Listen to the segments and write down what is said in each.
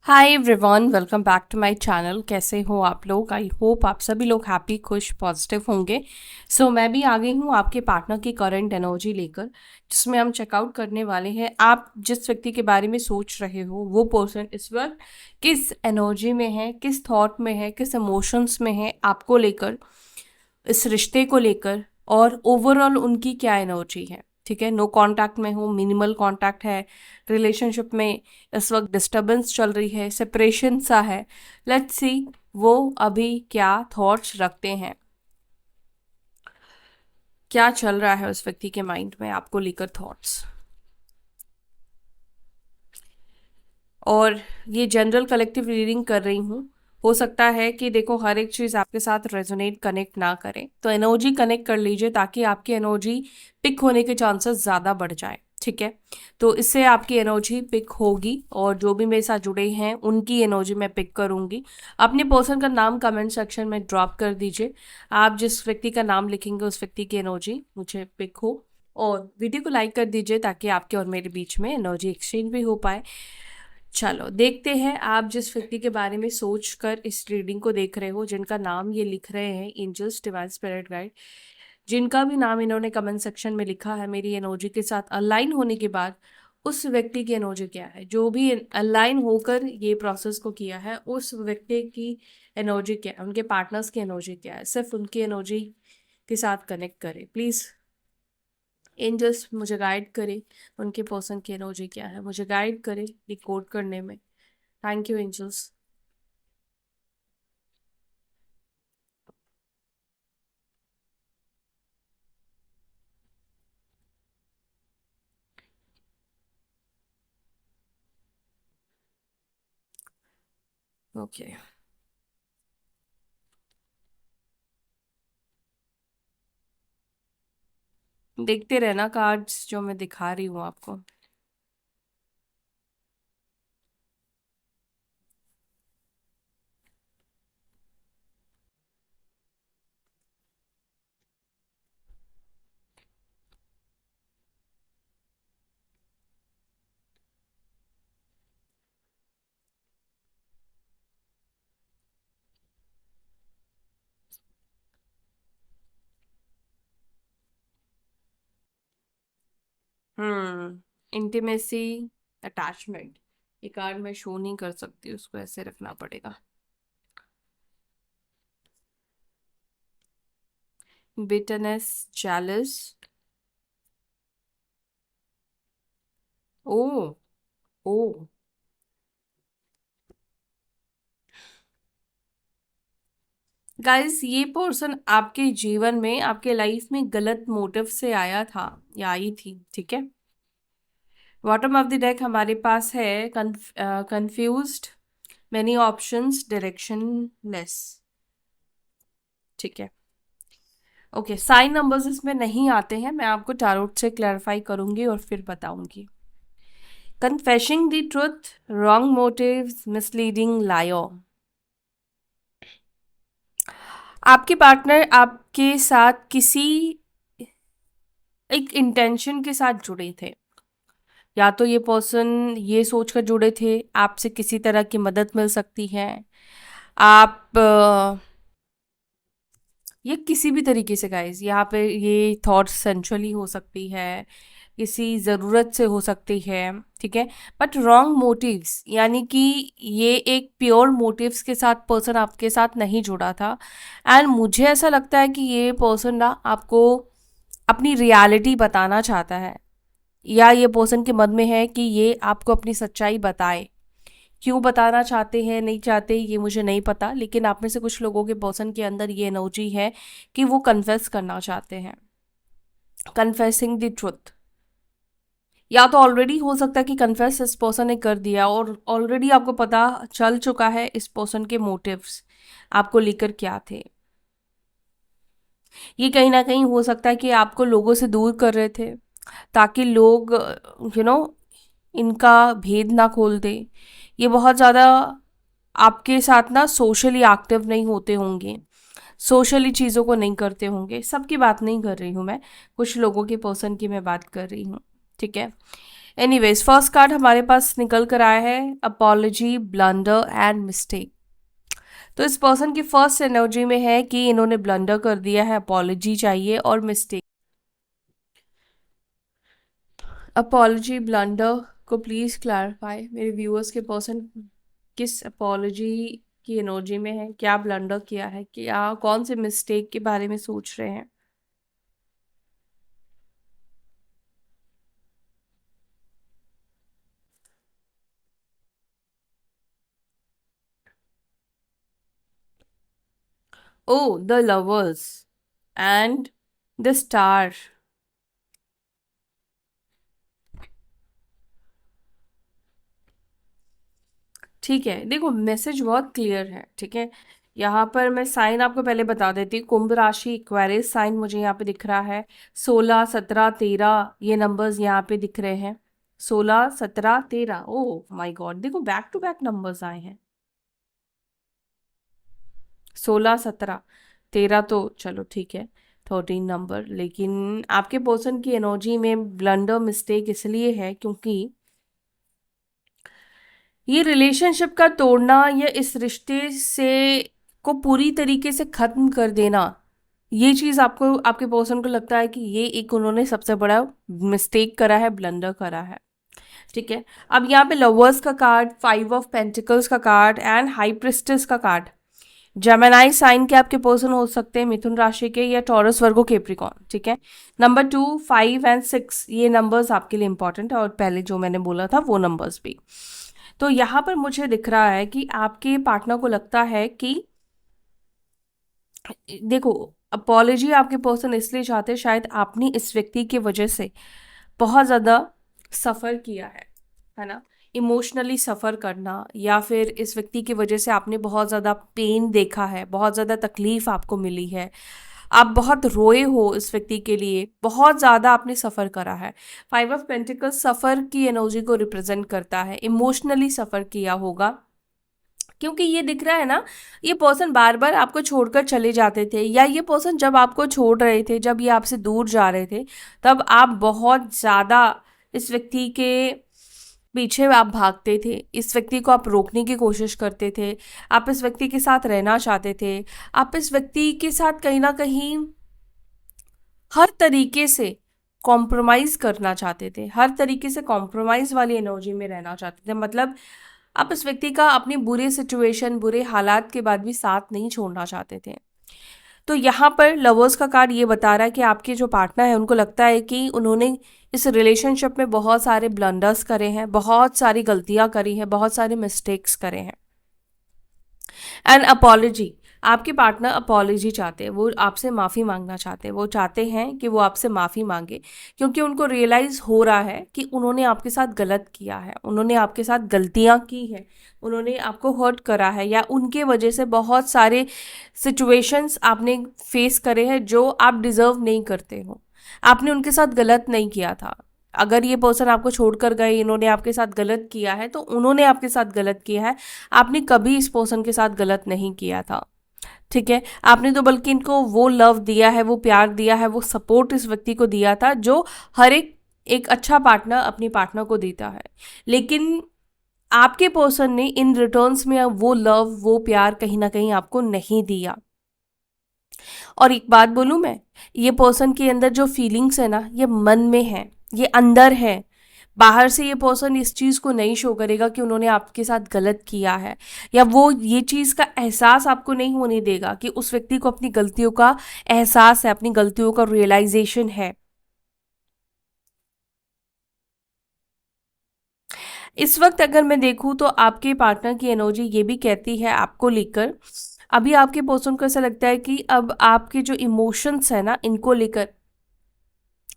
Hi everyone, welcome back to my channel. कैसे हो आप लोग? आई होप आप सभी लोग हैप्पी, खुश, पॉजिटिव होंगे। मैं भी आ गई हूँ आपके पार्टनर की करंट एनर्जी लेकर, जिसमें हम चेकआउट करने वाले हैं आप जिस व्यक्ति के बारे में सोच रहे हो वो पर्सन इस वक्त किस एनर्जी में है, किस थॉट में है, किस इमोशंस में है आपको लेकर, इस रिश्ते को लेकर, और ओवरऑल उनकी क्या एनर्जी है। ठीक है, नो कांटेक्ट में हो, मिनिमल कांटेक्ट है, रिलेशनशिप में इस वक्त डिस्टरबेंस चल रही है, सेपरेशन सा है। लेट्स सी वो अभी क्या थॉट्स रखते हैं, क्या चल रहा है उस व्यक्ति के माइंड में आपको लेकर थॉट्स। और ये जनरल कलेक्टिव रीडिंग कर रही हूँ। हो सकता है कि देखो हर एक चीज़ आपके साथ रेजोनेट कनेक्ट ना करे, तो एनर्जी कनेक्ट कर लीजिए ताकि आपकी एनर्जी पिक होने के चांसेस ज़्यादा बढ़ जाए। ठीक है, तो इससे आपकी एनर्जी पिक होगी और जो भी मेरे साथ जुड़े हैं उनकी एनर्जी मैं पिक करूंगी। अपने पर्सन का नाम कमेंट सेक्शन में ड्रॉप कर दीजिए। आप जिस व्यक्ति का नाम लिखेंगे उस व्यक्ति की एनर्जी मुझे पिक हो। और वीडियो को लाइक कर दीजिए ताकि आपके और मेरे बीच में एनर्जी एक्सचेंज भी हो पाए। चलो देखते हैं आप जिस व्यक्ति के बारे में सोच कर इस रीडिंग को देख रहे हो, जिनका नाम ये लिख रहे हैं एंजल्स, डिवाइन स्पिरिट गाइड, जिनका भी नाम इन्होंने कमेंट सेक्शन में लिखा है, मेरी एनर्जी के साथ अलाइन होने के बाद उस व्यक्ति की एनर्जी क्या है, जो भी अलाइन होकर ये प्रोसेस को किया है उस व्यक्ति की एनर्जी क्या है, उनके पार्टनर्स की एनर्जी क्या है, सिर्फ उनकी एनर्जी के साथ कनेक्ट करें प्लीज़। एंजल्स मुझे गाइड करे, उनके पर्सन की एनर्जी क्या है मुझे गाइड करे डिकोड करने में। Thank you angels. ओके, देखते रहना कार्ड्स जो मैं दिखा रही हूँ आपको। इंटीमेसी, अटैचमेंट, ये कार्ड मैं शो नहीं कर सकती, उसको ऐसे रखना पड़ेगा। Bitterness, jealous. Oh, oh, guys ये पर्सन आपके जीवन में, आपके लाइफ में गलत मोटिव से आया था या आई थी। ठीक है, बॉटम ऑफ द डेक हमारे पास है कंफ्यूज्ड, मेनी ऑप्शंस, डायरेक्शनलेस। ठीक है, ओके, साइन नंबर्स इसमें नहीं आते हैं, मैं आपको टारोट से क्लैरिफाई करूंगी और फिर बताऊंगी। Confessing the truth, wrong motives, misleading liar. आपके पार्टनर आपके साथ किसी एक इंटेंशन के साथ जुड़े थे, या तो ये पर्सन ये सोचकर जुड़े थे आपसे किसी तरह की मदद मिल सकती है। आप ये किसी भी तरीके से गाइस, यहाँ पे ये थॉट्स सेंचुअली हो सकती है, किसी ज़रूरत से हो सकती है। ठीक है, बट रॉन्ग मोटिव्स यानी कि ये एक प्योर मोटिव्स के साथ पर्सन आपके साथ नहीं जुड़ा था। एंड मुझे ऐसा लगता है कि ये पर्सन ना आपको अपनी रियलिटी बताना चाहता है, या ये पर्सन के मन में है कि ये आपको अपनी सच्चाई बताए। क्यों बताना चाहते हैं नहीं चाहते ये मुझे नहीं पता, लेकिन आप में से कुछ लोगों के पर्सन के अंदर ये एनर्जी है कि वो कन्फेस करना चाहते हैं, कन्फेसिंग द ट्रुथ। या तो ऑलरेडी हो सकता है कि कन्फेस इस पर्सन ने कर दिया और ऑलरेडी आपको पता चल चुका है इस पर्सन के मोटिव्स आपको लेकर क्या थे। ये कहीं ना कहीं हो सकता है कि आपको लोगों से दूर कर रहे थे ताकि लोग इनका भेद ना खोल दे। ये बहुत ज़्यादा आपके साथ ना सोशली एक्टिव नहीं होते होंगे, सोशली चीज़ों को नहीं करते होंगे। सबकी बात नहीं कर रही हूँ मैं, कुछ लोगों के पर्सन की मैं बात कर रही हूँ। ठीक है, एनीवेज, फर्स्ट कार्ड हमारे पास निकल कर आया है अपॉलजी, ब्लंडर एंड मिस्टेक। तो इस पर्सन की फर्स्ट एनर्जी में है कि इन्होंने ब्लंडर कर दिया है, अपॉलजी चाहिए, और मिस्टेक। अपॉलजी, ब्लंडर को प्लीज क्लैरिफाई, मेरे व्यूअर्स के पर्सन किस अपॉलजी की एनर्जी में है, क्या ब्लंडर किया है, क्या कौन से मिस्टेक के बारे में सोच रहे हैं। Oh, the lovers and the star. ठीक है, देखो मैसेज बहुत क्लियर है। ठीक है, यहाँ पर मैं साइन आपको पहले बता देती हूँ। कुंभ राशि, इक्वेरियस साइन मुझे यहाँ पे दिख रहा है। 16, 17, 13 ये नंबर्स यहाँ पे दिख रहे हैं। 16, 17, 13, ओह माय गॉड, देखो बैक टू बैक नंबर्स आए हैं। 16, 17, 13 तो चलो ठीक है, 13 नंबर। लेकिन आपके पर्सन की एनर्जी में ब्लंडर, मिस्टेक इसलिए है क्योंकि ये रिलेशनशिप का तोड़ना या इस रिश्ते से को पूरी तरीके से खत्म कर देना, ये चीज आपको, आपके पर्सन को लगता है कि ये एक उन्होंने सबसे बड़ा मिस्टेक करा है, ब्लंडर करा है। ठीक है, अब यहाँ पे लवर्स का कार्ड, 5 ऑफ पेंटिकल्स का कार्ड एंड हाई प्रिस्टेस का कार्ड। जेमिनाई साइन के आपके पर्सन हो सकते हैं, मिथुन राशि के, या टॉरस, वर्गो, केप्रिकॉन। ठीक है, नंबर 2, 5 एंड 6 ये नंबर्स आपके लिए इंपॉर्टेंट है, और पहले जो मैंने बोला था वो नंबर्स भी। तो यहाँ पर मुझे दिख रहा है कि आपके पार्टनर को लगता है कि, देखो अपॉलजी आपके पर्सन इसलिए चाहते हैं, शायद आपने इस व्यक्ति की वजह से बहुत ज़्यादा सफ़र किया है ना, इमोशनली सफ़र करना, या फिर इस व्यक्ति की वजह से आपने बहुत ज़्यादा पेन देखा है, बहुत ज़्यादा तकलीफ आपको मिली है, आप बहुत रोए हो इस व्यक्ति के लिए, बहुत ज़्यादा आपने सफ़र करा है। 5 ऑफ पेंटिकल्स सफ़र की एनर्जी को रिप्रेजेंट करता है, इमोशनली सफ़र किया होगा, क्योंकि ये दिख रहा है ना, ये पर्सन बार बार आपको छोड़कर चले जाते थे, या ये पर्सन जब आपको छोड़ रहे थे, जब ये आपसे दूर जा रहे थे, तब आप बहुत ज़्यादा इस व्यक्ति के पीछे आप भागते थे, इस व्यक्ति को आप रोकने की कोशिश करते थे, आप इस व्यक्ति के साथ रहना चाहते थे, आप इस व्यक्ति के साथ कहीं ना कहीं हर तरीके से कॉम्प्रोमाइज़ करना चाहते थे, हर तरीके से कॉम्प्रोमाइज़ वाली एनर्जी में रहना चाहते थे। मतलब आप इस व्यक्ति का अपनी बुरे सिचुएशन, बुरे हालात के बाद भी साथ नहीं छोड़ना चाहते थे। तो यहाँ पर लवर्स का कार्ड ये बता रहा है कि आपके जो पार्टनर है उनको लगता है कि उन्होंने इस रिलेशनशिप में बहुत सारे ब्लंडर्स करे हैं, बहुत सारी गलतियाँ करी हैं, बहुत सारे मिस्टेक्स करे हैं। एंड अपॉलजी, आपके पार्टनर अपॉलजी चाहते हैं, वो आपसे माफ़ी मांगना चाहते हैं, वो चाहते हैं कि वो आपसे माफ़ी मांगे, क्योंकि उनको रियलाइज़ हो रहा है कि उन्होंने आपके साथ गलत किया है, उन्होंने आपके साथ गलतियाँ की हैं, उन्होंने आपको हर्ट करा है, या उनके वजह से बहुत सारे सिचुएशंस आपने फेस करे हैं जो आप डिज़र्व नहीं करते हो। आपने उनके साथ गलत नहीं किया था। अगर ये पर्सन आपको छोड़कर गए, इन्होंने आपके साथ गलत किया है, तो उन्होंने आपके साथ गलत किया है, आपने कभी इस पर्सन के साथ गलत नहीं किया था। ठीक है, आपने तो बल्कि इनको वो लव दिया है, वो प्यार दिया है, वो सपोर्ट इस व्यक्ति को दिया था जो हर एक एक अच्छा पार्टनर अपनी पार्टनर को देता है। लेकिन आपके पर्सन ने इन रिटर्न्स में वो लव, वो प्यार कहीं ना कहीं आपको नहीं दिया। और एक बात बोलूं मैं, ये पर्सन के अंदर जो फीलिंग्स है ना, ये मन में है, ये अंदर है। बाहर से ये पर्सन इस चीज़ को नहीं शो करेगा कि उन्होंने आपके साथ गलत किया है, या वो ये चीज़ का एहसास आपको नहीं होने देगा कि उस व्यक्ति को अपनी गलतियों का एहसास है, अपनी गलतियों का रियलाइजेशन है। इस वक्त अगर मैं देखूं तो आपके पार्टनर की एनर्जी ये भी कहती है आपको लेकर, अभी आपके पर्सन को ऐसा लगता है कि अब आपके जो इमोशंस है ना, इनको लेकर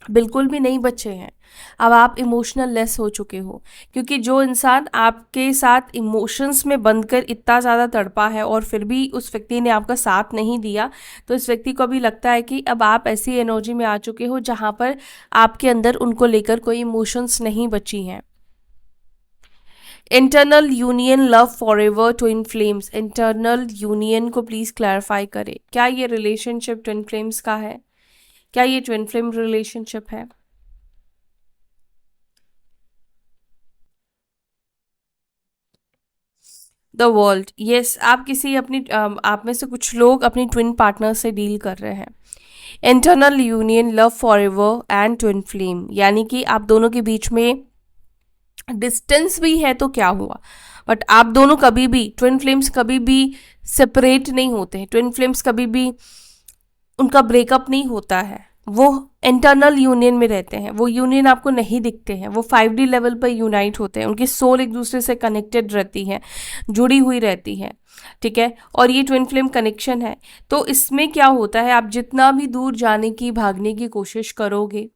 बिल्कुल भी नहीं बचे हैं। अब आप इमोशनल लेस हो चुके हो, क्योंकि जो इंसान आपके साथ इमोशंस में बंधकर इतना ज़्यादा तड़पा है और फिर भी उस व्यक्ति ने आपका साथ नहीं दिया, तो इस व्यक्ति को अभी लगता है कि अब आप ऐसी एनर्जी में आ चुके हो जहाँ पर आपके अंदर उनको लेकर कोई इमोशंस नहीं बची हैं। Internal union, love for ever, twin flames. Internal union को प्लीज़ क्लैरिफाई करें, क्या ये रिलेशनशिप ट्विन फ्लेम्स का है? क्या ये ट्विन फ्लेम रिलेशनशिप है? द वर्ल्ड, यस, आप किसी अपनी आप में से कुछ लोग अपनी ट्विन पार्टनर से डील कर रहे हैं। Internal union, love for ever and twin flame, यानी कि आप दोनों के बीच में डिस्टेंस भी है तो क्या हुआ, बट आप दोनों कभी भी, ट्विन फ्लेम्स कभी भी सेपरेट नहीं होते हैं, ट्विन फ्लेम्स कभी भी उनका ब्रेकअप नहीं होता है, वो इंटरनल यूनियन में रहते हैं। वो यूनियन आपको नहीं दिखते हैं, वो 5D लेवल पर यूनाइट होते हैं, उनकी सोल एक दूसरे से कनेक्टेड रहती है, जुड़ी हुई रहती है, ठीक है। और ये ट्विन फ्लेम कनेक्शन है। तो इसमें क्या होता है, आप जितना भी दूर जाने की, भागने की कोशिश करोगे,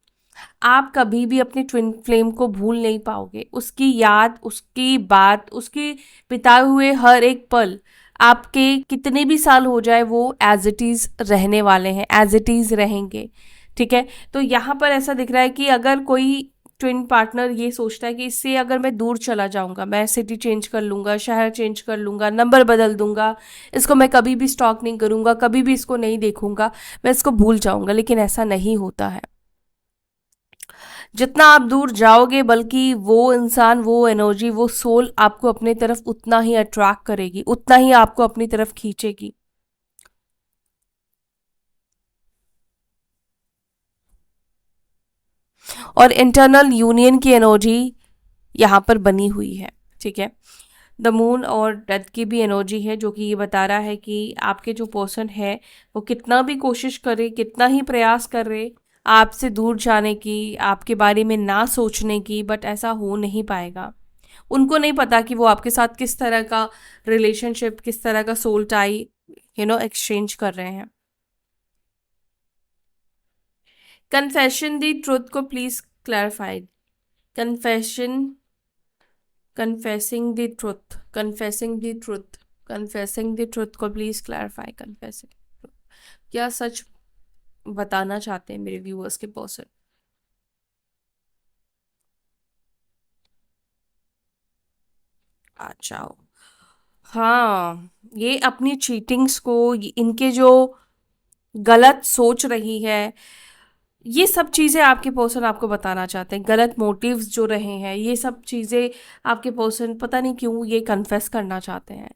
आप कभी भी अपने ट्विन फ्लेम को भूल नहीं पाओगे। उसकी याद, उसकी बात, उसके बिताए हुए हर एक पल, आपके कितने भी साल हो जाए, वो एज इट इज़ रहने वाले हैं, एज इट इज़ रहेंगे, ठीक है। तो यहाँ पर ऐसा दिख रहा है कि अगर कोई ट्विन पार्टनर ये सोचता है कि इससे अगर मैं दूर चला जाऊंगा, मैं सिटी चेंज कर लूँगा, शहर चेंज कर लूँगा, नंबर बदल दूंगा, इसको मैं कभी भी स्टॉक नहीं करूँगा, कभी भी इसको नहीं देखूंगा, मैं इसको भूल जाऊंगा, लेकिन ऐसा नहीं होता है। जितना आप दूर जाओगे, बल्कि वो इंसान, वो एनर्जी, वो सोल आपको अपने तरफ उतना ही अट्रैक्ट करेगी, उतना ही आपको अपनी तरफ खींचेगी। और इंटरनल यूनियन की एनर्जी यहाँ पर बनी हुई है, ठीक है। द मून और डेथ की भी एनर्जी है, जो कि ये बता रहा है कि आपके जो पर्सन है वो कितना भी कोशिश करे, कितना ही प्रयास करे आपसे दूर जाने की, आपके बारे में ना सोचने की, बट ऐसा हो नहीं पाएगा। उनको नहीं पता कि वो आपके साथ किस तरह का रिलेशनशिप, किस तरह का सोल टाई एक्सचेंज कर रहे हैं। कन्फेशन द ट्रुथ को please clarify. Confession, confessing the truth, confessing the truth, confessing the truth को प्लीज क्लैरिफाई। कन्फेसिंग, क्या सच बताना चाहते हैं मेरे व्यूअर्स के पर्सन? अच्छा, हाँ, ये अपनी चीटिंग्स को, इनके जो गलत सोच रही है, ये सब चीज़ें आपके पर्सन आपको बताना चाहते हैं। गलत मोटिव्स जो रहे हैं, ये सब चीज़ें आपके पर्सन पता नहीं क्यों ये कन्फेस करना चाहते हैं।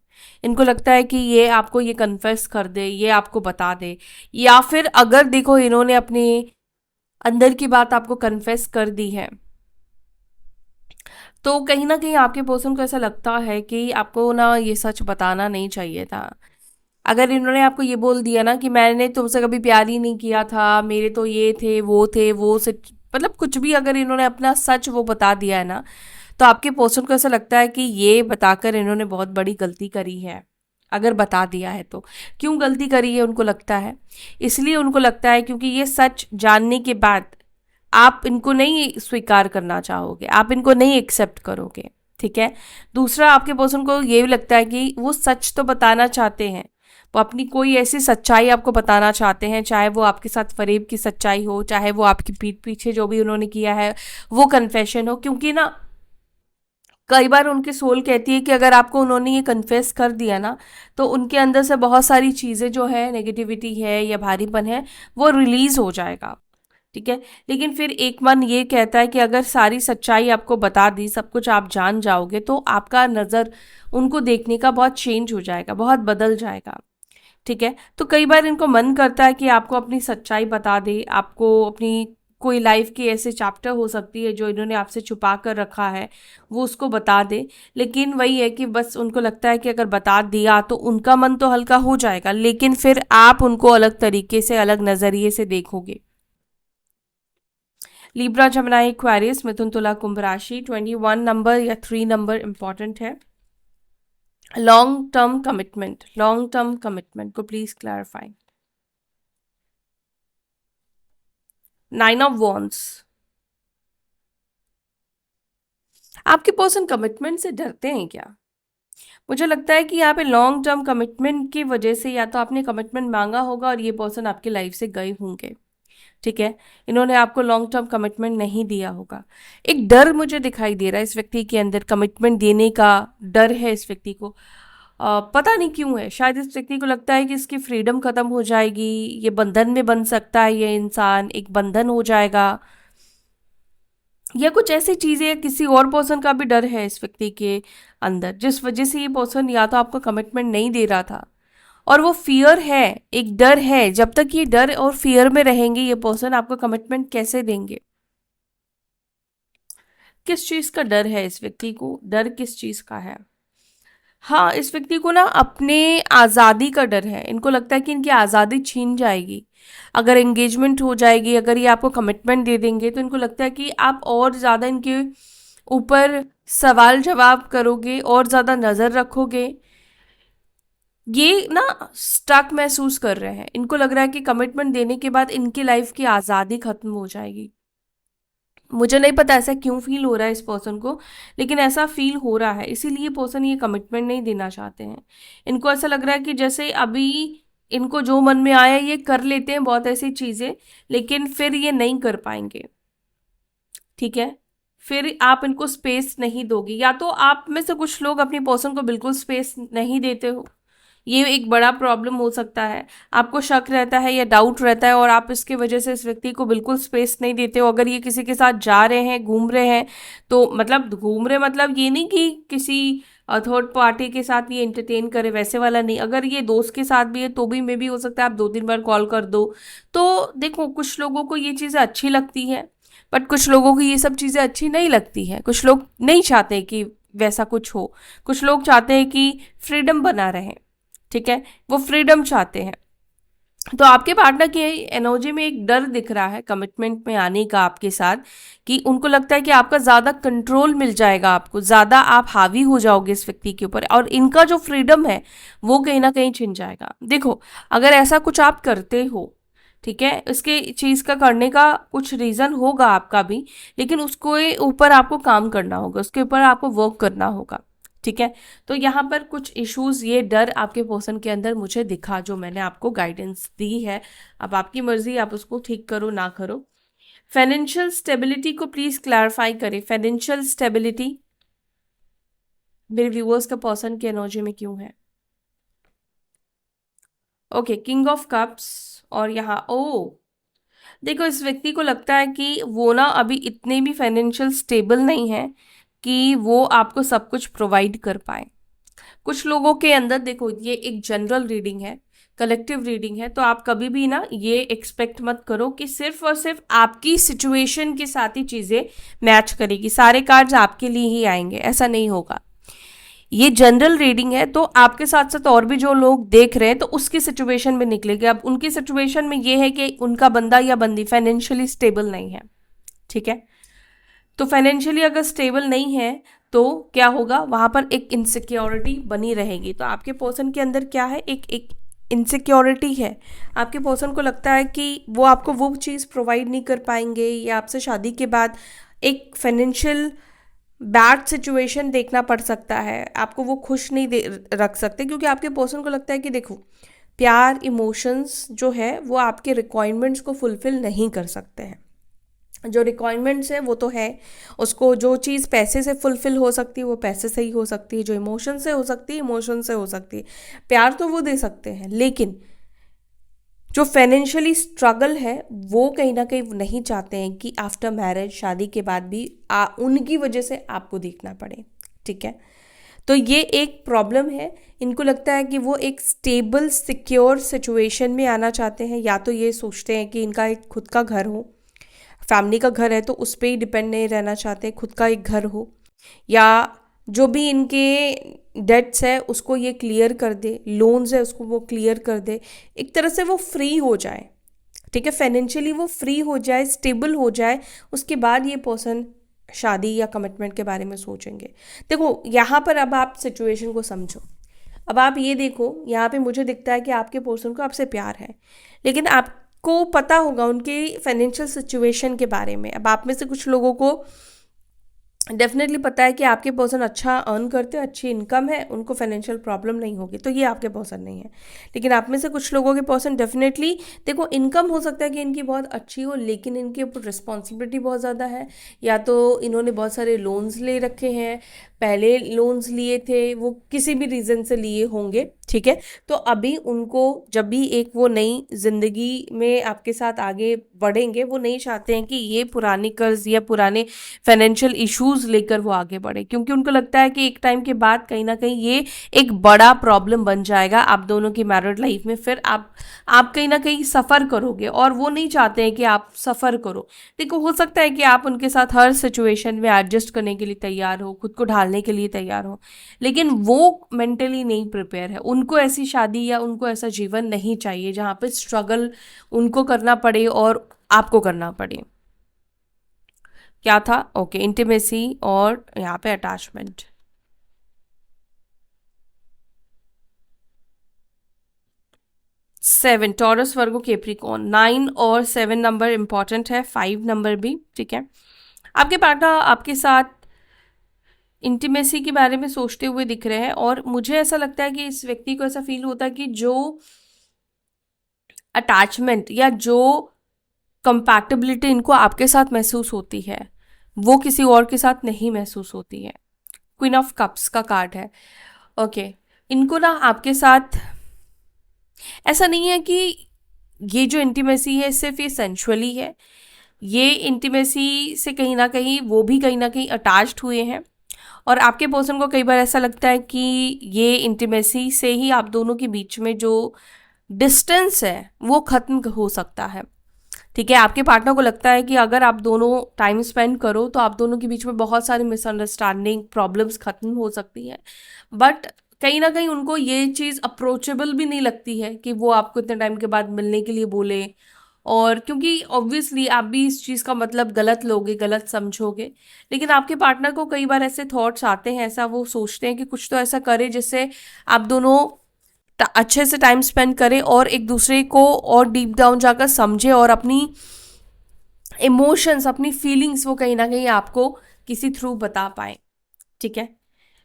इनको लगता है कि ये आपको ये कन्फेस कर दे, ये आपको बता दे, या फिर अगर देखो इन्होंने अपने अंदर की बात आपको कन्फेस कर दी है, तो कहीं ना कहीं आपके पर्सन को ऐसा लगता है कि आपको ना ये सच बताना नहीं चाहिए था। अगर इन्होंने आपको ये बोल दिया ना कि मैंने तुमसे कभी प्यार ही नहीं किया था, मेरे तो ये थे वो से, मतलब कुछ भी अगर इन्होंने अपना सच वो बता दिया है ना, तो आपके पर्सन को ऐसा लगता है कि ये बताकर इन्होंने बहुत बड़ी गलती करी है। अगर बता दिया है तो क्यों गलती करी है उनको लगता है, इसलिए उनको लगता है क्योंकि ये सच जानने के बाद आप इनको नहीं स्वीकार करना चाहोगे, आप इनको नहीं एक्सेप्ट करोगे, ठीक है। दूसरा, आपके पर्सन को ये भी लगता है कि वो सच तो बताना चाहते हैं, वो अपनी कोई ऐसी सच्चाई आपको बताना चाहते हैं, चाहे वो आपके साथ फरेब की सच्चाई हो, चाहे वो आपकी पीठ पीछे जो भी उन्होंने किया है वो कन्फेशन हो। क्योंकि ना कई बार उनकी सोल कहती है कि अगर आपको उन्होंने ये कन्फेस कर दिया ना, तो उनके अंदर से बहुत सारी चीज़ें जो है, नेगेटिविटी है या भारीपन है, वो रिलीज हो जाएगा, ठीक है। लेकिन फिर एक मन ये कहता है कि अगर सारी सच्चाई आपको बता दी, सब कुछ आप जान जाओगे, तो आपका नज़र उनको देखने का बहुत चेंज हो जाएगा, बहुत बदल जाएगा, ठीक है। तो कई बार इनको मन करता है कि आपको अपनी सच्चाई बता दे, आपको अपनी कोई लाइफ की ऐसे चैप्टर हो सकती है जो इन्होंने आपसे छुपा कर रखा है, वो उसको बता दे। लेकिन वही है कि बस उनको लगता है कि अगर बता दिया तो उनका मन तो हल्का हो जाएगा, लेकिन फिर आप उनको अलग तरीके से, अलग नज़रिए से देखोगे। लिब्रा, जमनाई, एक्वेरियस, मिथुन, तुला, कुंभ राशि, 21 नंबर या 3 नंबर इंपॉर्टेंट है। Long term commitment, long term commitment को प्लीज क्लैरिफाई। 9 ऑफ वॉन्ड्स, आपके पर्सन कमिटमेंट से डरते हैं क्या? मुझे लगता है कि यहाँ पे लॉन्ग टर्म कमिटमेंट की वजह से या तो आपने कमिटमेंट मांगा होगा और ये पर्सन आपकी लाइफ से गए होंगे, ठीक है। इन्होंने आपको लॉन्ग टर्म कमिटमेंट नहीं दिया होगा। एक डर मुझे दिखाई दे रहा है इस व्यक्ति के अंदर, कमिटमेंट देने का डर है इस व्यक्ति को। पता नहीं क्यों है, शायद इस व्यक्ति को लगता है कि इसकी फ्रीडम खत्म हो जाएगी, ये बंधन में बन सकता है, ये इंसान एक बंधन हो जाएगा, या कुछ ऐसी चीजें या किसी और पर्सन का भी डर है इस व्यक्ति के अंदर, जिस वजह से ये पर्सन या तो आपको कमिटमेंट नहीं दे रहा था, और वो फियर है, एक डर है। जब तक ये डर और फियर में रहेंगे ये पर्सन आपको कमिटमेंट कैसे देंगे? किस चीज का डर है इस व्यक्ति को? डर किस चीज का है? हाँ, इस व्यक्ति को ना अपने आज़ादी का डर है। इनको लगता है कि इनकी आज़ादी छीन जाएगी अगर एंगेजमेंट हो जाएगी, अगर ये आपको कमिटमेंट दे देंगे, तो इनको लगता है कि आप और ज़्यादा इनके ऊपर सवाल जवाब करोगे और ज़्यादा नज़र रखोगे। ये ना स्टक महसूस कर रहे हैं। इनको लग रहा है कि कमिटमेंट देने के बाद इनकी लाइफ की आज़ादी खत्म हो जाएगी। मुझे नहीं पता ऐसा क्यों फील हो रहा है इस पर्सन को, लेकिन ऐसा फील हो रहा है। इसीलिए पर्सन ये कमिटमेंट नहीं देना चाहते हैं। इनको ऐसा लग रहा है कि जैसे अभी इनको जो मन में आया ये कर लेते हैं बहुत ऐसी चीज़ें, लेकिन फिर ये नहीं कर पाएंगे। ठीक है, फिर आप इनको स्पेस नहीं दोगे, या तो आप में से कुछ लोग अपनी पर्सन को बिल्कुल स्पेस नहीं देते हो। ये एक बड़ा प्रॉब्लम हो सकता है। आपको शक रहता है या डाउट रहता है और आप इसकी वजह से इस व्यक्ति को बिल्कुल स्पेस नहीं देते हो। अगर ये किसी के साथ जा रहे हैं, घूम रहे हैं, तो मतलब घूम रहे मतलब ये नहीं कि किसी थर्ड पार्टी के साथ ये एंटरटेन करे, वैसे वाला नहीं। अगर ये दोस्त के साथ भी है तो भी मे भी हो सकता है आप 2-3 बार कॉल कर दो। तो देखो, कुछ लोगों को ये चीज़ें अच्छी लगती है, बट कुछ लोगों को ये सब चीज़ें अच्छी नहीं लगती हैं। कुछ लोग नहीं चाहते कि वैसा कुछ हो। कुछ लोग चाहते हैं कि फ्रीडम बना रहे। ठीक है, वो फ्रीडम चाहते हैं। तो आपके पार्टनर की एनर्जी में एक डर दिख रहा है कमिटमेंट में आने का आपके साथ, कि उनको लगता है कि आपका ज़्यादा कंट्रोल मिल जाएगा, आपको ज़्यादा आप हावी हो जाओगे इस व्यक्ति के ऊपर, और इनका जो फ्रीडम है वो कहीं ना कहीं छिन जाएगा। देखो, अगर ऐसा कुछ आप करते हो, ठीक है, इसके चीज़ का करने का कुछ रीज़न होगा आपका भी, लेकिन उसको ऊपर आपको काम करना होगा, उसके ऊपर आपको वर्क करना होगा। ठीक है, तो यहाँ पर कुछ इश्यूज, ये डर आपके पर्सन के अंदर मुझे दिखा, जो मैंने आपको गाइडेंस दी है। अब आपकी मर्जी, आप उसको ठीक करो ना करो। फाइनेंशियल स्टेबिलिटी को प्लीज क्लैरिफाई करें। फाइनेंशियल स्टेबिलिटी मेरे व्यूअर्स का पर्सन की एनर्जी में क्यों है? ओके, किंग ऑफ कप्स, और यहाँ ओ, देखो, इस व्यक्ति को लगता है कि वो ना अभी इतने भी फाइनेंशियल स्टेबल नहीं है कि वो आपको सब कुछ प्रोवाइड कर पाए। कुछ लोगों के अंदर, देखो, ये एक जनरल रीडिंग है, कलेक्टिव रीडिंग है, तो आप कभी भी ना ये एक्सपेक्ट मत करो कि सिर्फ और सिर्फ आपकी सिचुएशन के साथ ही चीज़ें मैच करेगी, सारे कार्ड्स आपके लिए ही आएंगे, ऐसा नहीं होगा। ये जनरल रीडिंग है, तो आपके साथ साथ और भी जो लोग देख रहे हैं तो उसकी सिचुएशन में निकलेगी। अब उनकी सिचुएशन में ये है कि उनका बंदा या बंदी फाइनेंशियली स्टेबल नहीं है। ठीक है, तो फाइनेंशियली अगर स्टेबल नहीं है तो क्या होगा, वहां पर एक इनसिक्योरिटी बनी रहेगी। तो आपके पर्सन के अंदर क्या है, एक एक इनसिक्योरिटी है। आपके पर्सन को लगता है कि वो आपको वो चीज़ प्रोवाइड नहीं कर पाएंगे, या आपसे शादी के बाद एक फाइनेंशियल बैड सिचुएशन देखना पड़ सकता है, आपको वो खुश नहीं रख सकते, क्योंकि आपके पर्सन को लगता है कि देखो, प्यार, इमोशंस जो है वो आपके रिक्वायरमेंट्स को फुलफिल नहीं कर सकते हैं। जो रिक्वायरमेंट्स है वो तो है, उसको जो चीज़ पैसे से फुलफिल हो सकती है वो पैसे से ही हो सकती है, जो इमोशन से हो सकती है इमोशन से हो सकती है। प्यार तो वो दे सकते हैं, लेकिन जो फाइनेंशियली स्ट्रगल है वो कहीं ना कहीं नहीं चाहते हैं कि आफ्टर मैरिज, शादी के बाद भी उनकी वजह से आपको देखना पड़े। ठीक है, तो ये एक प्रॉब्लम है। इनको लगता है कि वो एक स्टेबल सिक्योर सिचुएशन में आना चाहते हैं, या तो ये सोचते हैं कि इनका एक खुद का घर हो, फैमिली का घर है तो उस पर ही डिपेंड नहीं रहना चाहते, खुद का एक घर हो, या जो भी इनके डेट्स है उसको ये क्लियर कर दे, लोन्स है उसको वो क्लियर कर दे, एक तरह से वो फ्री हो जाए। ठीक है, फाइनेंशियली वो फ्री हो जाए, स्टेबल हो जाए, उसके बाद ये पर्सन शादी या कमिटमेंट के बारे में सोचेंगे। देखो, यहाँ पर अब आप सिचुएशन को समझो। अब आप ये देखो, यहाँ पे मुझे दिखता है कि आपके पर्सन को आपसे प्यार है, लेकिन आपको पता होगा उनके फाइनेंशियल सिचुएशन के बारे में। अब आप में से कुछ लोगों को डेफिनेटली पता है कि आपके पर्सन अच्छा अर्न करते हैं, अच्छी इनकम है, उनको फाइनेंशियल प्रॉब्लम नहीं होगी, तो ये आपके पर्सन नहीं है। लेकिन आप में से कुछ लोगों के पर्सन डेफिनेटली, देखो, इनकम हो सकता है कि इनकी बहुत अच्छी हो, लेकिन इनके ऊपर रिस्पॉन्सिबिलिटी बहुत ज़्यादा है, या तो इन्होंने बहुत सारे लोन्स ले रखे हैं, पहले लोन्स लिए थे, वो किसी भी रीज़न से लिए होंगे। ठीक ठीक है। तो अभी उनको जब भी एक वो नई जिंदगी में आपके साथ आगे बढ़ेंगे, वो नहीं चाहते हैं कि ये पुराने कर्ज या पुराने फाइनेंशियल इश्यूज लेकर वो आगे बढ़े, क्योंकि उनको लगता है कि एक टाइम के बाद कहीं ना कहीं ये एक बड़ा प्रॉब्लम बन जाएगा आप दोनों की मैरिड लाइफ में। फिर आप कहीं ना कहीं सफ़र करोगे, और वो नहीं चाहते हैं कि आप सफ़र करो। देखो, हो सकता है कि आप उनके साथ हर सिचुएशन में एडजस्ट करने के लिए तैयार हो, खुद को ढालने के लिए तैयार हो, लेकिन वो मेंटली नहीं प्रिपेयर है। उनको ऐसी शादी या उनको ऐसा जीवन नहीं चाहिए जहाँ पे स्ट्रगल उनको करना पड़े और आपको करना पड़े। क्या था? ओके, इंटीमेसी और यहाँ पे अटैचमेंट। 7 टॉरस वर्गो केप्रिकॉन, 9 और 7 नंबर इंपॉर्टेंट है, 5 नंबर भी, ठीक है। आपके पार्टनर आपके साथ इंटीमेसी के बारे में सोचते हुए दिख रहे हैं, और मुझे ऐसा लगता है कि इस व्यक्ति को ऐसा फील होता है कि जो अटैचमेंट या जो कंपैटिबिलिटी इनको आपके साथ महसूस होती है, वो किसी और के साथ नहीं महसूस होती है। क्वीन ऑफ कप्स का कार्ड है। ओके, इनको ना आपके साथ ऐसा नहीं है कि ये जो इंटीमेसी है सिर्फ ये सेंशुअली है। ये इंटीमेसी से कहीं ना कहीं वो भी कहीं ना कहीं अटैच्ड हुए हैं, और आपके पर्सन को कई बार ऐसा लगता है कि ये इंटीमेसी से ही आप दोनों के बीच में जो डिस्टेंस है वो खत्म हो सकता है। ठीक है, आपके पार्टनर को लगता है कि अगर आप दोनों टाइम स्पेंड करो तो आप दोनों के बीच में बहुत सारी मिसअंडरस्टैंडिंग प्रॉब्लम्स खत्म हो सकती हैं, बट कहीं ना कहीं उनको ये चीज़ अप्रोचेबल भी नहीं लगती है कि वो आपको इतने टाइम के बाद मिलने के लिए बोले, और क्योंकि ऑब्वियसली आप भी इस चीज़ का मतलब गलत लोगे, गलत समझोगे। लेकिन आपके पार्टनर को कई बार ऐसे थॉट्स आते हैं, ऐसा वो सोचते हैं कि कुछ तो ऐसा करे जिससे आप दोनों अच्छे से टाइम स्पेंड करें और एक दूसरे को और डीप डाउन जाकर समझे, और अपनी इमोशंस, अपनी फीलिंग्स वो कहीं ना कहीं आपको किसी थ्रू बता पाए। ठीक है।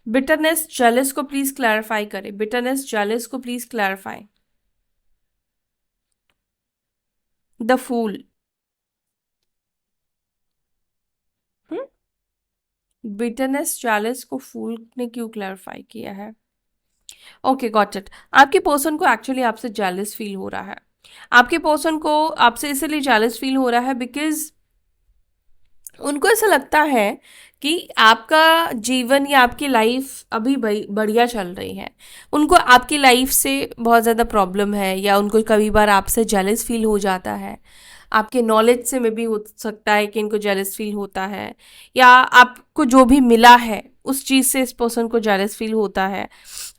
बिटरनेस जेलस को प्लीज क्लैरिफाई करें, बिटरनेस जेलस को please clarify. The fool. Bitterness jealous को फूल ने क्यों क्लैरिफाई किया है? Okay, got it. आपके पर्सन को एक्चुअली आपसे जेलस फील हो रहा है। आपके पर्सन को आपसे इसलिए जेलस फील हो रहा है बिकॉज उनको ऐसा लगता है कि आपका जीवन या आपकी लाइफ अभी बढ़िया चल रही है। उनको आपकी लाइफ से बहुत ज़्यादा प्रॉब्लम है, या उनको कभी बार आपसे जेलस फील हो जाता है। आपके नॉलेज से में भी हो सकता है कि इनको जेलस फील होता है, या आपको जो भी मिला है उस चीज़ से इस पर्सन को जेलस फील होता है।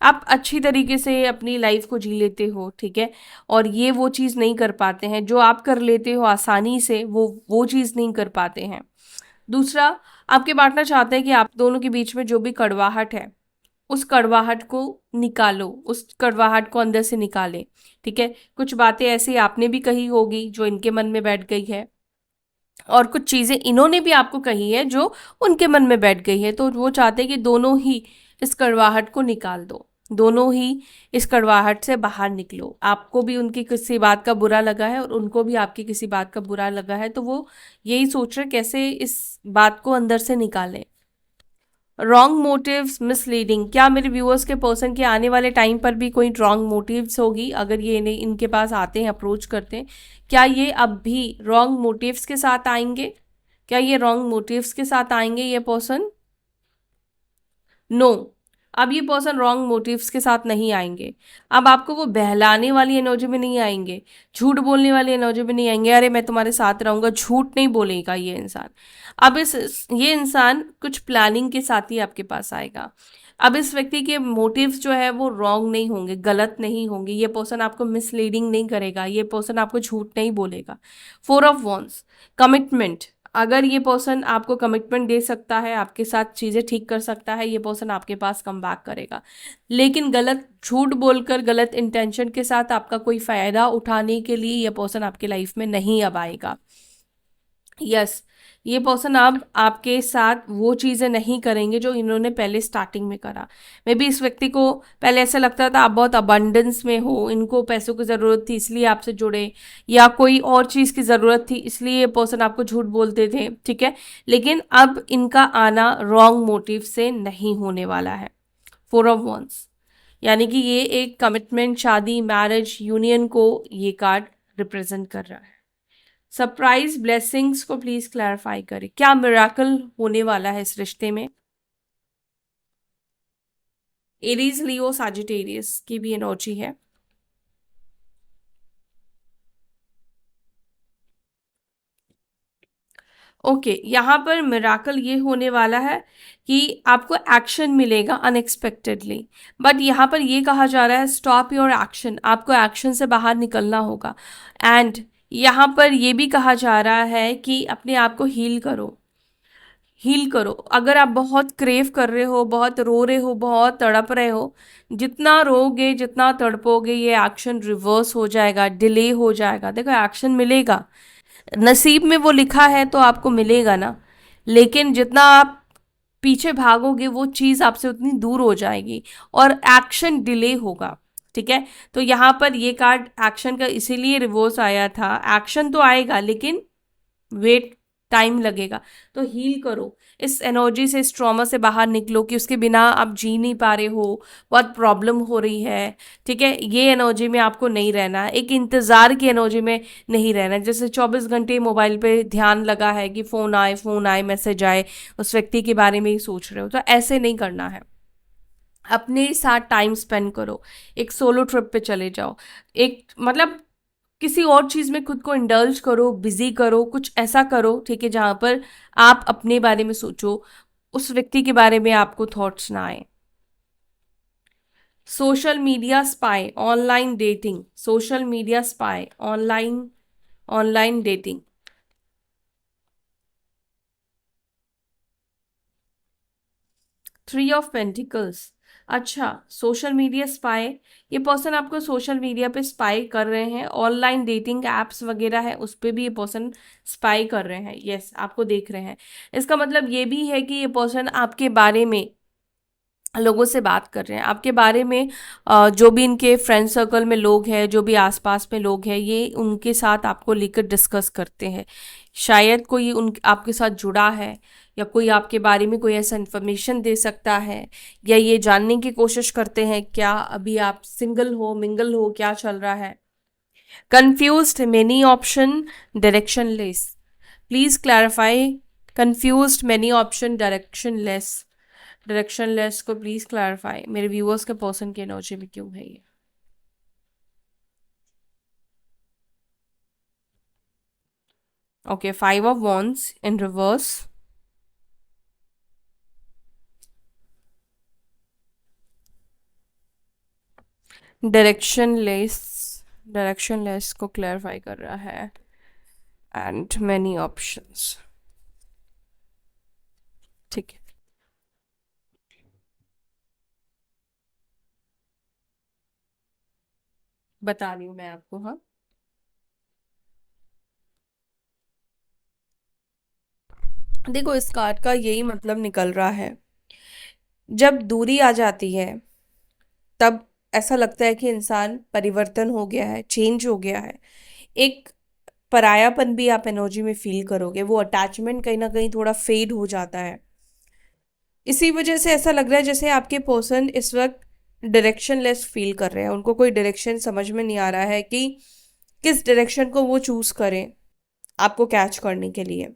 आप अच्छी तरीके से अपनी लाइफ को जी लेते हो, ठीक है, और ये वो चीज़ नहीं कर पाते हैं जो आप कर लेते हो आसानी से, वो चीज़ नहीं कर पाते हैं। दूसरा, आपके पार्टनर चाहते हैं कि आप दोनों के बीच में जो भी कड़वाहट है उस कड़वाहट को निकालो, उस कड़वाहट को अंदर से निकालें। ठीक है, कुछ बातें ऐसी आपने भी कही होगी जो इनके मन में बैठ गई है, और कुछ चीज़ें इन्होंने भी आपको कही है जो उनके मन में बैठ गई है, तो वो चाहते हैं कि दोनों ही इस कड़वाहट को निकाल दो, दोनों ही इस कड़वाहट से बाहर निकलो। आपको भी उनकी किसी बात का बुरा लगा है और उनको भी आपकी किसी बात का बुरा लगा है, तो वो यही सोच रहे कैसे इस बात को अंदर से निकालें। Wrong motives, misleading. क्या मेरे व्यूअर्स के पर्सन के आने वाले टाइम पर भी कोई रॉन्ग मोटिव्स होगी? अगर ये इनके पास आते हैं, अप्रोच करते हैं, क्या ये अब भी रॉन्ग मोटिव्स के साथ आएंगे? क्या ये रॉन्ग मोटिव्स के साथ आएंगे ये पर्सन? नो, अब ये पर्सन रॉन्ग मोटिव्स के साथ नहीं आएंगे। अब आपको वो बहलाने वाली एनर्जी में नहीं आएंगे, झूठ बोलने वाली एनर्जी में नहीं आएंगे, अरे मैं तुम्हारे साथ रहूंगा, झूठ नहीं बोलेगा ये इंसान। अब ये इंसान कुछ प्लानिंग के साथ ही आपके पास आएगा। अब इस व्यक्ति के मोटिव्स जो है वो रॉन्ग नहीं होंगे, गलत नहीं होंगे। ये पर्सन आपको मिसलीडिंग नहीं करेगा, ये पर्सन आपको झूठ नहीं बोलेगा। 4 ऑफ वॉन्ड्स, कमिटमेंट। अगर ये पर्सन आपको कमिटमेंट दे सकता है, आपके साथ चीज़ें ठीक कर सकता है, ये पर्सन आपके पास कम बैक करेगा। लेकिन गलत झूठ बोलकर, गलत इंटेंशन के साथ आपका कोई फ़ायदा उठाने के लिए ये पर्सन आपके लाइफ में नहीं अब आएगा। यस, ये पर्सन अब आपके साथ वो चीज़ें नहीं करेंगे जो इन्होंने पहले स्टार्टिंग में करा। मे बी इस व्यक्ति को पहले ऐसा लगता था आप बहुत अबंडेंस में हो, इनको पैसों की ज़रूरत थी इसलिए आपसे जुड़े, या कोई और चीज़ की ज़रूरत थी इसलिए ये पर्सन आपको झूठ बोलते थे, ठीक है। लेकिन अब इनका आना रॉन्ग मोटिव से नहीं होने वाला है। 4 ऑफ वॉन्ड्स, यानी कि ये एक कमिटमेंट, शादी, मैरिज, यूनियन को ये कार्ड रिप्रेजेंट कर रहा है। सरप्राइज ब्लेसिंग्स को प्लीज क्लैरिफाई करें, क्या मिराकल होने वाला है इस रिश्ते में। एरीज, लियो, साजिटेरियस की भी एनर्जी है। ओके, यहाँ पर मिराकल ये होने वाला है कि आपको एक्शन मिलेगा अनएक्सपेक्टेडली, बट यहाँ पर ये कहा जा रहा है स्टॉप योर एक्शन, आपको एक्शन से बाहर निकलना होगा। एंड यहाँ पर ये भी कहा जा रहा है कि अपने आप को हील करो, हील करो। अगर आप बहुत क्रेव कर रहे हो, बहुत रो रहे हो, बहुत तड़प रहे हो, जितना रोगे, जितना तड़पोगे, ये एक्शन रिवर्स हो जाएगा, डिले हो जाएगा। देखो, एक्शन मिलेगा, नसीब में वो लिखा है तो आपको मिलेगा ना, लेकिन जितना आप पीछे भागोगे वो चीज़ आपसे उतनी दूर हो जाएगी और एक्शन डिले होगा। ठीक है, तो यहाँ पर ये कार्ड एक्शन का इसीलिए रिवर्स आया था। एक्शन तो आएगा लेकिन वेट, टाइम लगेगा। तो हील करो, इस एनर्जी से, इस ट्रॉमा से बाहर निकलो कि उसके बिना आप जी नहीं पा रहे हो, बहुत प्रॉब्लम हो रही है। ठीक है, ये एनर्जी में आपको नहीं रहना, एक इंतज़ार की एनर्जी में नहीं रहना, जैसे 24 घंटे मोबाइल पे ध्यान लगा है कि फ़ोन आए, मैसेज आए, उस व्यक्ति के बारे में ही सोच रहे हो। तो ऐसे नहीं करना है, अपने साथ टाइम स्पेंड करो, एक सोलो ट्रिप पे चले जाओ, एक मतलब किसी और चीज़ में खुद को इंडल्ज करो, बिजी करो, कुछ ऐसा करो, ठीक है, जहाँ पर आप अपने बारे में सोचो, उस व्यक्ति के बारे में आपको थॉट्स ना आए। Social media spy, online dating, social media spy, online online dating. 3 of pentacles. अच्छा, सोशल मीडिया स्पाई, ये पर्सन आपको सोशल मीडिया पे स्पाई कर रहे हैं, ऑनलाइन डेटिंग एप्स वगैरह है उस पे भी ये पर्सन स्पाई कर रहे हैं। यस, आपको देख रहे हैं। इसका मतलब ये भी है कि ये पर्सन आपके बारे में लोगों से बात कर रहे हैं, आपके बारे में। जो भी इनके फ्रेंड सर्कल में लोग हैं, जो भी आसपास में लोग हैं, ये उनके साथ आपको लेकर डिस्कस करते हैं। शायद कोई उन आपके साथ जुड़ा है, या कोई आपके बारे में कोई ऐसा इन्फॉर्मेशन दे सकता है, या ये जानने की कोशिश करते हैं क्या अभी आप सिंगल हो, मिंगल हो, क्या चल रहा है। Confused, many option, direction less, please clarify. Confused, many option, direction less, direction less को प्लीज क्लैरिफाई। मेरे व्यूअर्स के पर्सन की एनर्जी में क्यों है ये। Okay, 5 of wands in reverse, direction less, direction less को क्लैरिफाई कर रहा है, एंड मेनी ऑप्शंस। ठीक है, बता रही हूँ मैं आपको। हाँ, देखो, इस कार्ड का यही मतलब निकल रहा है, जब दूरी आ जाती है तब ऐसा लगता है कि इंसान परिवर्तन हो गया है, चेंज हो गया है। एक परायापन भी आप एनर्जी में फील करोगे, वो अटैचमेंट कहीं ना कहीं थोड़ा फेड हो जाता है। इसी वजह से ऐसा लग रहा है जैसे आपके पर्सन इस वक्त डायरेक्शन लेस फील कर रहे हैं, उनको कोई डायरेक्शन समझ में नहीं आ रहा है कि किस डायरेक्शन को वो चूज करें आपको कैच करने के लिए।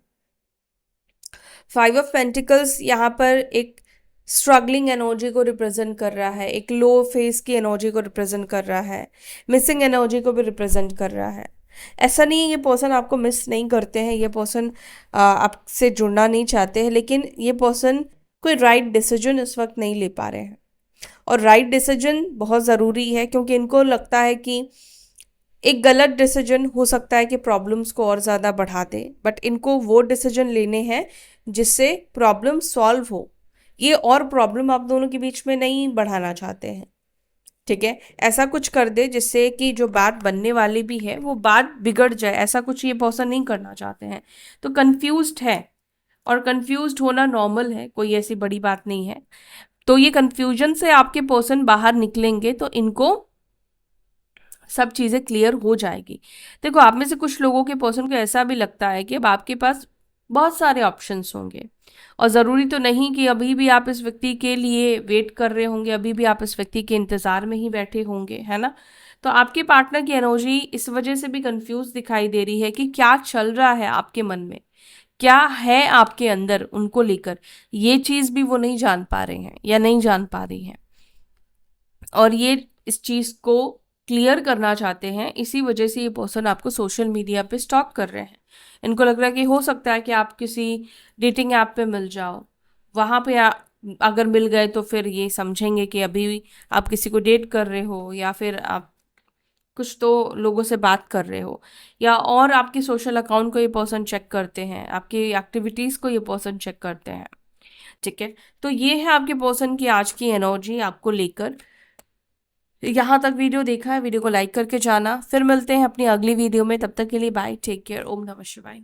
5 ऑफ पेंटिकल्स यहाँ पर एक स्ट्रगलिंग एनर्जी को रिप्रेजेंट कर रहा है, एक लो फेस की एनर्जी को रिप्रेजेंट कर रहा है, मिसिंग एनर्जी को भी रिप्रेजेंट कर रहा है। ऐसा नहीं है ये पर्सन आपको मिस नहीं करते हैं, ये पर्सन आपसे जुड़ना नहीं चाहते हैं, लेकिन ये पर्सन कोई राइट डिसीजन इस वक्त नहीं ले पा रहे हैं। और राइट डिसीजन बहुत ज़रूरी है, क्योंकि इनको लगता है कि एक गलत डिसीजन हो सकता है कि प्रॉब्लम्स को और ज़्यादा बढ़ा दे, बट इनको वो डिसीजन लेने हैं जिससे प्रॉब्लम सॉल्व हो। ये और प्रॉब्लम आप दोनों के बीच में नहीं बढ़ाना चाहते हैं। ठीक है, ऐसा कुछ कर दे जिससे कि जो बात बनने वाली भी है वो बात बिगड़ जाए, ऐसा कुछ ये पर्सन नहीं करना चाहते हैं। तो कंफ्यूज्ड है, और कंफ्यूज्ड होना नॉर्मल है, कोई ऐसी बड़ी बात नहीं है। तो ये कंफ्यूजन से आपके पर्सन बाहर निकलेंगे तो इनको सब चीज़ें क्लियर हो जाएगी। देखो, आप में से कुछ लोगों के पर्सन को ऐसा भी लगता है कि अब आपके पास बहुत सारे ऑप्शंस होंगे। और ज़रूरी तो नहीं कि अभी भी आप इस व्यक्ति के लिए वेट कर रहे होंगे, अभी भी आप इस व्यक्ति के इंतज़ार में ही बैठे होंगे, है ना। तो आपके पार्टनर की एनर्जी इस वजह से भी कंफ्यूज दिखाई दे रही है कि क्या चल रहा है आपके मन में, क्या है आपके अंदर उनको लेकर, ये चीज़ भी वो नहीं जान पा रहे हैं या नहीं जान पा रही हैं। और ये इस चीज़ को क्लियर करना चाहते हैं, इसी वजह से ये पर्सन आपको सोशल मीडिया पे स्टॉक कर रहे हैं। इनको लग रहा है कि हो सकता है कि आप किसी डेटिंग ऐप पे मिल जाओ, वहाँ पे अगर मिल गए तो फिर ये समझेंगे कि अभी आप किसी को डेट कर रहे हो, या फिर आप कुछ तो लोगों से बात कर रहे हो, या और आपके सोशल अकाउंट को ये पर्सन चेक करते हैं, आपकी एक्टिविटीज़ को ये पर्सन चेक करते हैं। ठीक है, तो ये है आपके पर्सन की आज की एनर्जी आपको लेकर। यहाँ तक वीडियो देखा है, वीडियो को लाइक करके जाना। फिर मिलते हैं अपनी अगली वीडियो में, तब तक के लिए बाय, टेक केयर, ओम नमः शिवाय।